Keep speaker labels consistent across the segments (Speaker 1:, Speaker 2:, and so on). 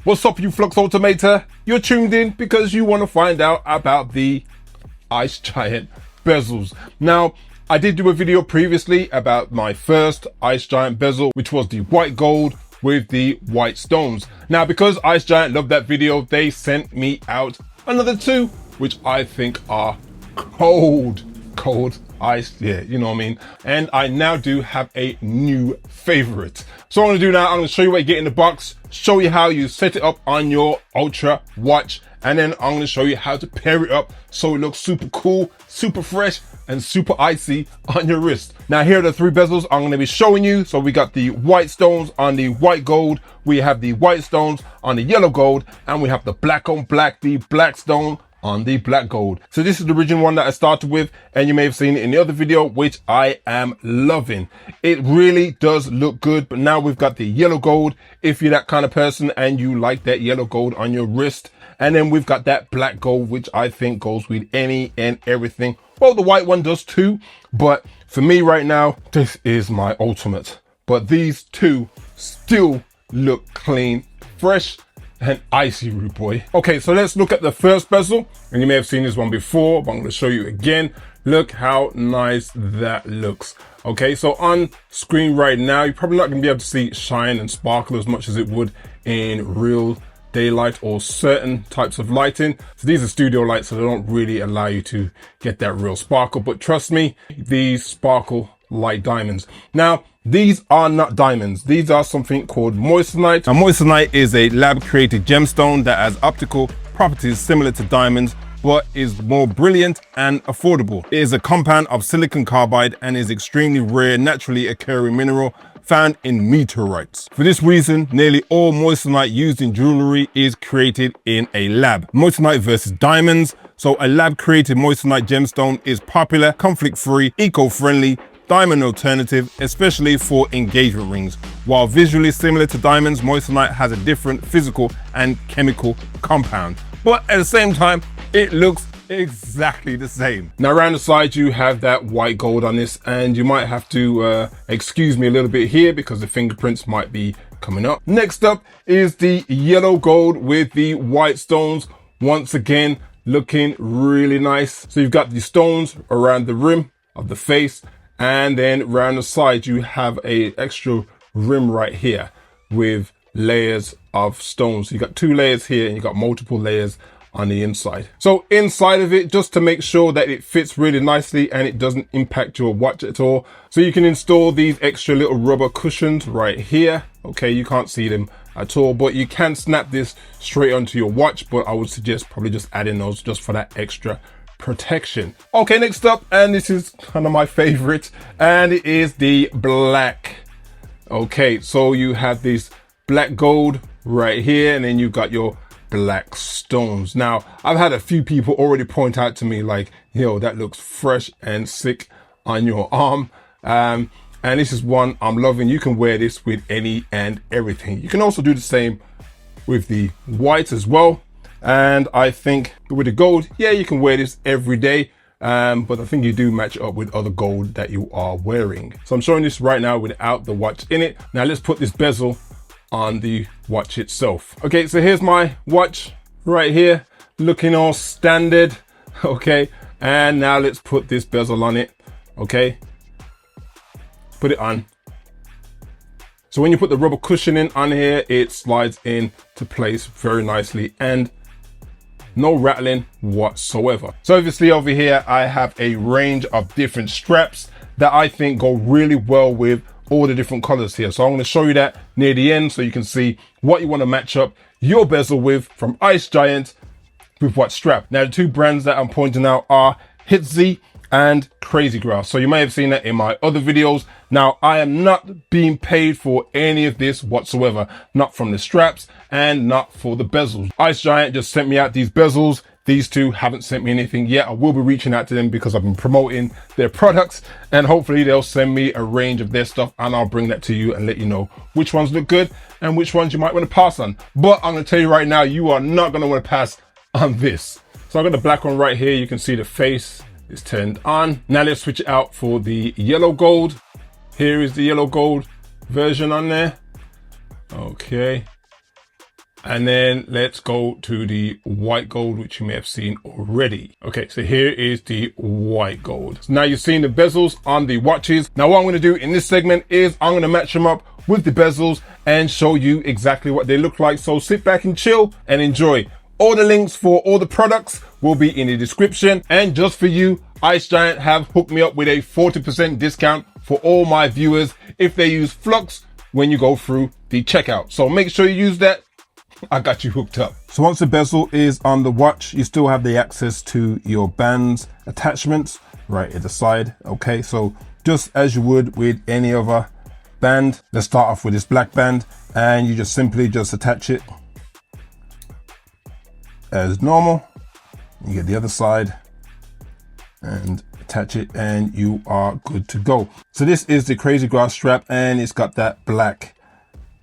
Speaker 1: What's up, you Flux Automator? You're tuned in because you want to find out about the Ice Giant bezels. Now, I did do a video previously about my first Ice Giant bezel, which was the white gold with the white stones. Now, because Ice Giant loved that video, they sent me out another two, which I think are cold ice. Yeah, you know what I mean? And I now do have a new favorite. So what I'm gonna do now, I'm gonna show you what you get in the box, show you how you set it up on your Ultra watch, and then I'm gonna show you how to pair it up so it looks super cool, super fresh, and super icy on your wrist. Now, here are the three bezels I'm gonna be showing you. So we got the white stones on the white gold, we have the white stones on the yellow gold, and we have the black on black, the black stone on the black gold. So this is the original one that I started with, and you may have seen it in the other video, which I am loving. It really does look good, but now we've got the yellow gold, if you're that kind of person and you like that yellow gold on your wrist. And then we've got that black gold, which I think goes with any and everything. Well, the white one does too, but for me right now, this is my ultimate. But these two still look clean, fresh, and icy, rude boy. Okay, so let's look at the first bezel, and you may have seen this one before, but I'm going to show you again. Look how nice that looks. Okay, so on screen right now, you're probably not going to be able to see shine and sparkle as much as it would in real daylight or certain types of lighting. So these are studio lights, so they don't really allow you to get that real sparkle, but trust me, these sparkle like diamonds. Now, these are not diamonds. These are something called Moissanite. Now, Moissanite is a lab-created gemstone that has optical properties similar to diamonds, but is more brilliant and affordable. It is a compound of silicon carbide and is extremely rare, naturally occurring mineral found in meteorites. For this reason, nearly all Moissanite used in jewelry is created in a lab. Moissanite versus diamonds. So a lab-created Moissanite gemstone is popular, conflict-free, eco-friendly, diamond alternative, especially for engagement rings. While visually similar to diamonds, Moissanite has a different physical and chemical compound. But at the same time, it looks exactly the same. Now, around the side, you have that white gold on this, and you might have to excuse me a little bit here because the fingerprints might be coming up. Next up is the yellow gold with the white stones. Once again, looking really nice. So you've got the stones around the rim of the face, and then around the side, you have a extra rim right here with layers of stones. So you got two layers here and you got multiple layers on the inside. So inside of it, just to make sure that it fits really nicely and it doesn't impact your watch at all. So you can install these extra little rubber cushions right here. Okay, you can't see them at all, but you can snap this straight onto your watch, but I would suggest probably just adding those just for that extra protection. Okay, next up, and this is kind of my favorite, and it is the black. Okay, so you have this black gold right here, and then you've got your black stones. Now, I've had a few people already point out to me like, yo, that looks fresh and sick on your arm. And this is one I'm loving. You can wear this with any and everything. You can also do the same with the white as well. And I think with the gold, yeah, you can wear this every day. But I think you do match up with other gold that you are wearing. So I'm showing this right now without the watch in it. Now let's put this bezel on the watch itself. Okay, so here's my watch right here, looking all standard. Okay, and now let's put this bezel on it. Okay, put it on. So when you put the rubber cushioning on here, it slides into place very nicely and no rattling whatsoever. So obviously over here, I have a range of different straps that I think go really well with all the different colors here. So I'm going to show you that near the end so you can see what you want to match up your bezel with from Ice Giant with what strap. Now, the two brands that I'm pointing out are HITZEE and CrazyGrass. So you may have seen that in my other videos. Now, I am not being paid for any of this whatsoever, not from the straps and not for the bezels. Ice Giant just sent me out these bezels. These two haven't sent me anything yet. I will be reaching out to them because I've been promoting their products, and hopefully they'll send me a range of their stuff and I'll bring that to you and let you know which ones look good and which ones you might want to pass on. But I'm going to tell you right now, you are not going to want to pass on this. So I've got the black one right here. You can see the face is turned on. Now let's switch it out for the yellow gold. Here is the yellow gold version on there. Okay. And then let's go to the white gold, which you may have seen already. Okay, so here is the white gold. So now you've seen the bezels on the watches. Now what I'm going to do in this segment is I'm going to match them up with the bezels and show you exactly what they look like. So sit back and chill and enjoy. All the links for all the products will be in the description. And just for you, Ice Giant have hooked me up with a 40% discount for all my viewers if they use Flux when you go through the checkout. So make sure you use that. I got you hooked up. So once the bezel is on the watch, you still have the access to your band's attachments right at the side. Okay, so just as you would with any other band, let's start off with this black band, and you just simply just attach it as normal. You get the other side and attach it, and you are good to go. So this is the CrazyGrass strap, and it's got that black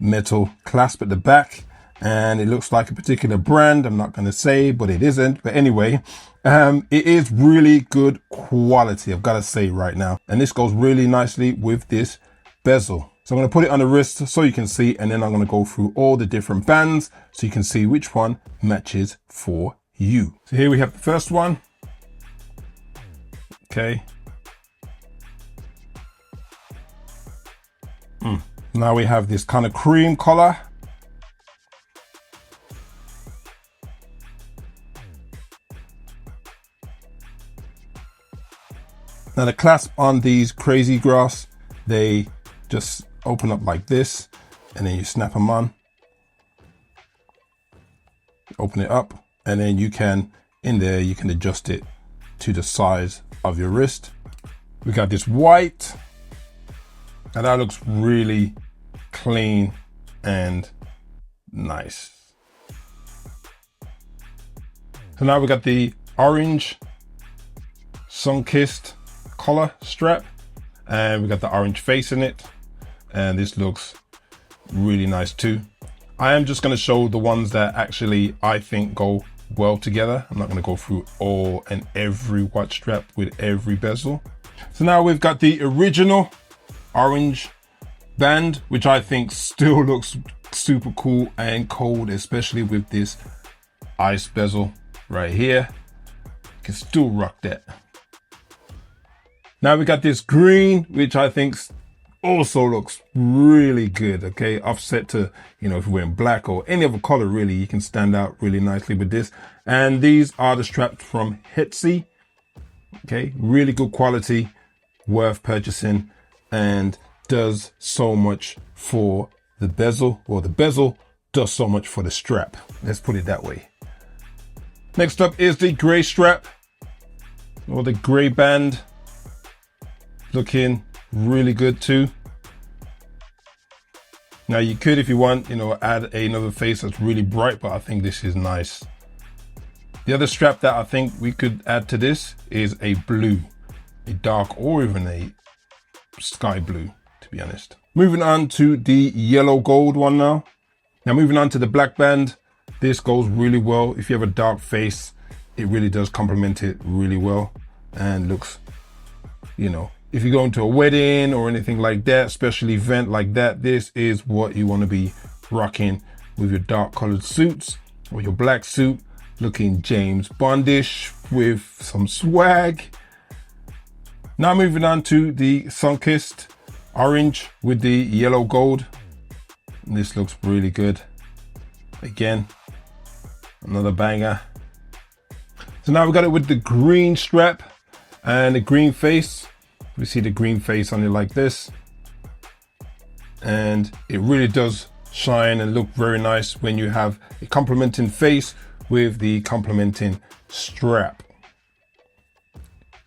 Speaker 1: metal clasp at the back. And it looks like a particular brand. I'm not going to say, but it isn't. But anyway, it is really good quality, I've got to say right now. And this goes really nicely with this bezel. So I'm going to put it on the wrist so you can see, and then I'm going to go through all the different bands so you can see which one matches for you. So here we have the first one. Okay. Now we have this kind of cream color. Now the clasp on these CrazyGrass, they just open up like this, and then you snap them on. Open it up, and then you can, in there, you can adjust it to the size of your wrist. We got this white, and that looks really clean and nice. So now we got the orange sun-kissed collar strap, and we got the orange face in it, and this looks really nice too. I am just going to show the ones that actually I think go well together. I'm not going to go through all and every watch strap with every bezel. So now we've got the original orange band, which I think still looks super cool and cold, especially with this ice bezel right here. You can still rock that. Now we got this green, which I think also looks really good. Okay, offset to, you know, if you're wearing black or any other color, really, you can stand out really nicely with this. And these are the straps from HITZEE. Okay, really good quality, worth purchasing, and does so much for the bezel, or the bezel does so much for the strap. Let's put it that way. Next up is the gray strap, or the gray band. Looking really good too. Now you could, if you want, you know, add another face that's really bright, but I think this is nice. The other strap that I think we could add to this is a blue, a dark, or even a sky blue, to be honest. Moving on to the yellow gold one now. Now moving on to the black band. This goes really well. If you have a dark face, it really does complement it really well, and looks, you know, if you go into a wedding or anything like that, special event like that, this is what you want to be rocking with your dark colored suits or your black suit, looking James Bondish with some swag. Now moving on to the sun-kissed orange with the yellow gold. And this looks really good. Again, another banger. So now we got it with the green strap and the green face. We see the green face on it like this, and it really does shine and look very nice when you have a complementing face with the complementing strap.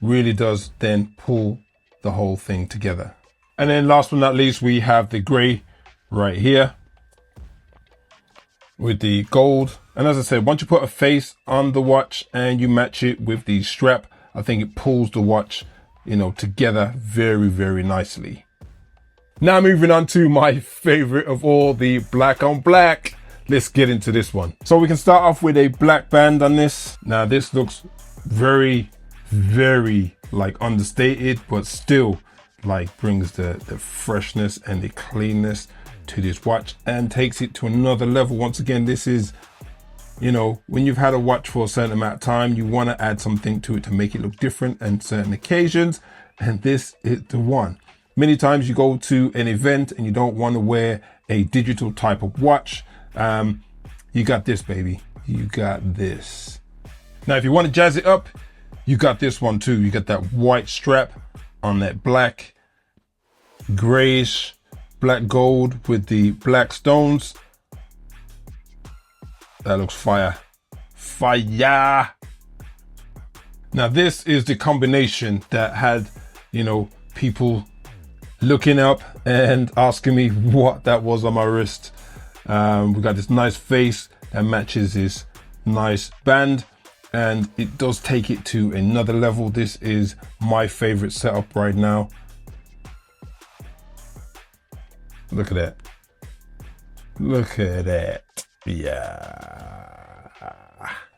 Speaker 1: Really does then pull the whole thing together. And then last but not least, we have the gray right here with the gold. And as I said, once you put a face on the watch and you match it with the strap, I think it pulls the watch, you know, together very, very nicely. Now moving on to my favorite of all, the black on black. Let's get into this one. So we can start off with a black band on this. Now this looks very, very like understated, but still like brings the freshness and the cleanness to this watch and takes it to another level. Once again, this is, you know, when you've had a watch for a certain amount of time, you want to add something to it to make it look different on certain occasions, and this is the one. Many times you go to an event and you don't want to wear a digital type of watch. You got this, baby. You got this. Now, if you want to jazz it up, you got this one too. You got that white strap on that black, grayish, black gold with the black stones. That looks fire. Fire. Now, this is the combination that had, you know, people looking up and asking me what that was on my wrist. We got this nice face that matches this nice band, and it does take it to another level. This is my favorite setup right now. Look at that. Look at that. Yeah.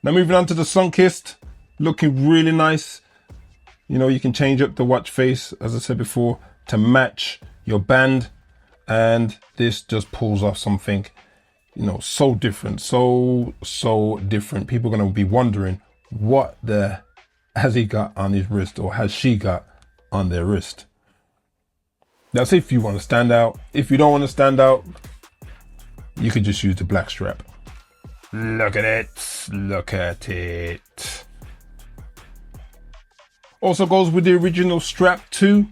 Speaker 1: Now moving on to the sun-kissed, looking really nice. You know, you can change up the watch face, as I said before, to match your band, and this just pulls off something, you know, so different, so different. People are going to be wondering, what the has he got on his wrist, or has she got on their wrist? That's if you want to stand out. If you don't want to stand out, you could just use the black strap. Look at it. Look at it. Also goes with the original strap too.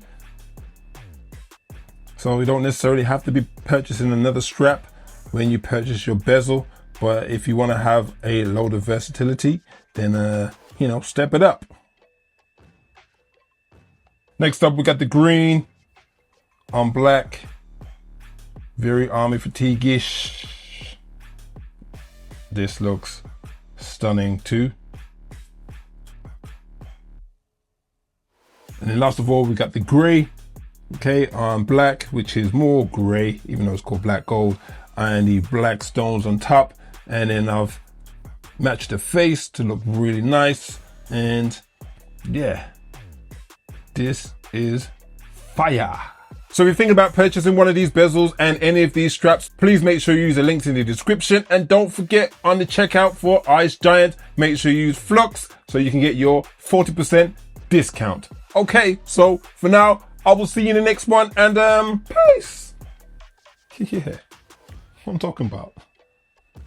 Speaker 1: So you don't necessarily have to be purchasing another strap when you purchase your bezel. But if you want to have a load of versatility, then, you know, step it up. Next up, we got the green on black. Very army fatigue-ish. This looks stunning too. And then last of all, we got the gray, okay, on black, which is more gray, even though it's called black gold, and the black stones on top. And then I've matched the face to look really nice. And yeah, this is fire. So if you're thinking about purchasing one of these bezels and any of these straps, please make sure you use the links in the description. And don't forget, on the checkout for Ice Giant, make sure you use Flux so you can get your 40% discount. Okay, so for now, I will see you in the next one, and peace. Yeah, what I'm talking about.